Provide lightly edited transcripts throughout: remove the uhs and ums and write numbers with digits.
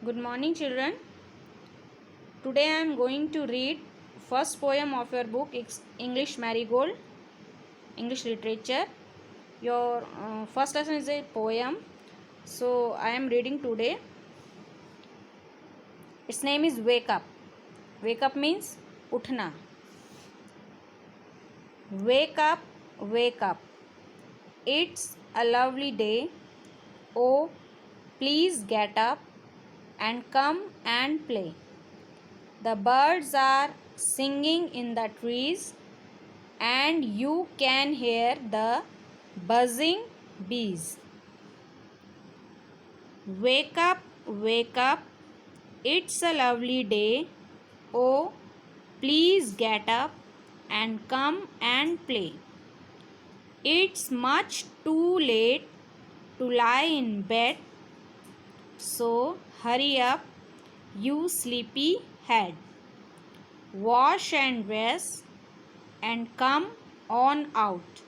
Good morning, children. Today I am going to read first poem of your book English Marigold, English Literature. Your first lesson is a poem. So I am reading today. Its name is Wake Up. Wake up means uthna. Wake up, wake up. It's a lovely day. Oh, please get up and come and play. The birds are singing in the trees and you can hear the buzzing bees. Wake up, wake up. It's a lovely day. Oh, please get up and come and play. It's much too late to lie in bed, so hurry up, you sleepy head. Wash and dress and come on out.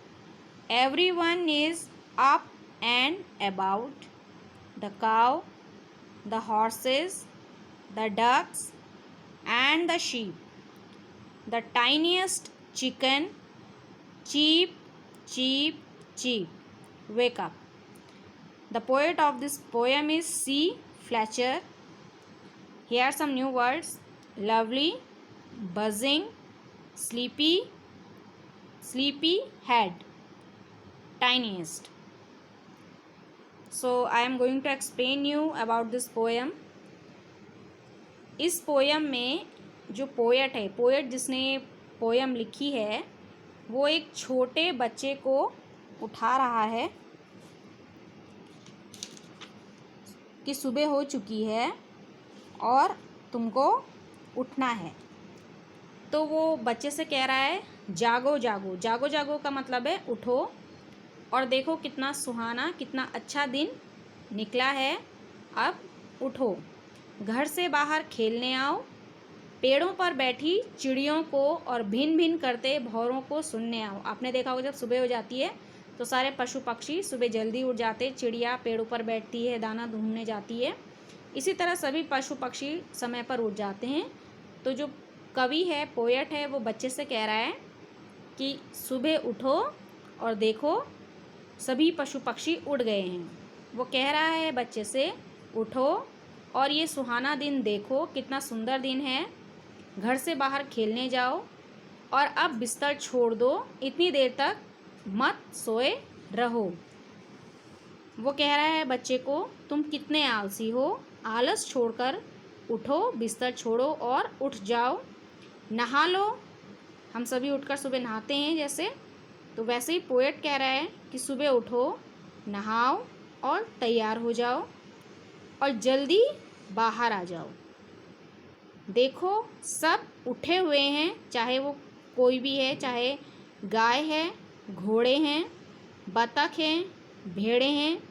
Everyone is up and about. The cow, the horses, the ducks and the sheep. The tiniest chicken, cheep, cheep, cheep. Wake up. The poet of this poem is C. Fletcher. Here are some new words: lovely, buzzing, sleepy, sleepy head, tiniest. So I am going to explain you about this poem. इस poem में जो poet है, poet जिसने poem लिखी है, वो एक छोटे बच्चे को उठा रहा है कि सुबह हो चुकी है और तुमको उठना है। तो वो बच्चे से कह रहा है जागो जागो। जागो जागो का मतलब है उठो और देखो कितना सुहाना, कितना अच्छा दिन निकला है। अब उठो, घर से बाहर खेलने आओ, पेड़ों पर बैठी चिड़ियों को और भिन भिन करते भौरों को सुनने आओ। आपने देखा होगा जब सुबह हो जाती है तो सारे पशु पक्षी सुबह जल्दी उठ जाते, चिड़िया पेड़ों पर बैठती है, दाना ढूंढने जाती है। इसी तरह सभी पशु पक्षी समय पर उठ जाते हैं। तो जो कवि है, पोएट है, वो बच्चे से कह रहा है कि सुबह उठो और देखो सभी पशु पक्षी उड़ गए हैं। वो कह रहा है बच्चे से उठो और ये सुहाना दिन देखो, कितना सुंदर दिन है। घर से बाहर खेलने जाओ और अब बिस्तर छोड़ दो, इतनी देर तक मत सोए रहो। वो कह रहा है बच्चे को तुम कितने आलसी हो, आलस छोड़कर उठो, बिस्तर छोड़ो और उठ जाओ, नहा लो। हम सभी उठकर सुबह नहाते हैं जैसे, तो वैसे ही पोएट कह रहा है कि सुबह उठो, नहाओ और तैयार हो जाओ और जल्दी बाहर आ जाओ। देखो सब उठे हुए हैं, चाहे वो कोई भी है, चाहे गाय है, घोड़े हैं, बतख हैं, भेड़े हैं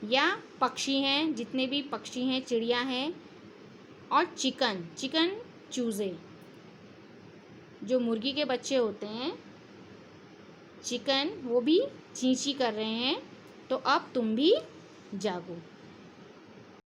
या पक्षी हैं, जितने भी पक्षी हैं, चिड़िया हैं और चिकन चूज़े, जो मुर्गी के बच्चे होते हैं, चिकन, वो भी चींची कर रहे हैं। तो अब तुम भी जागो।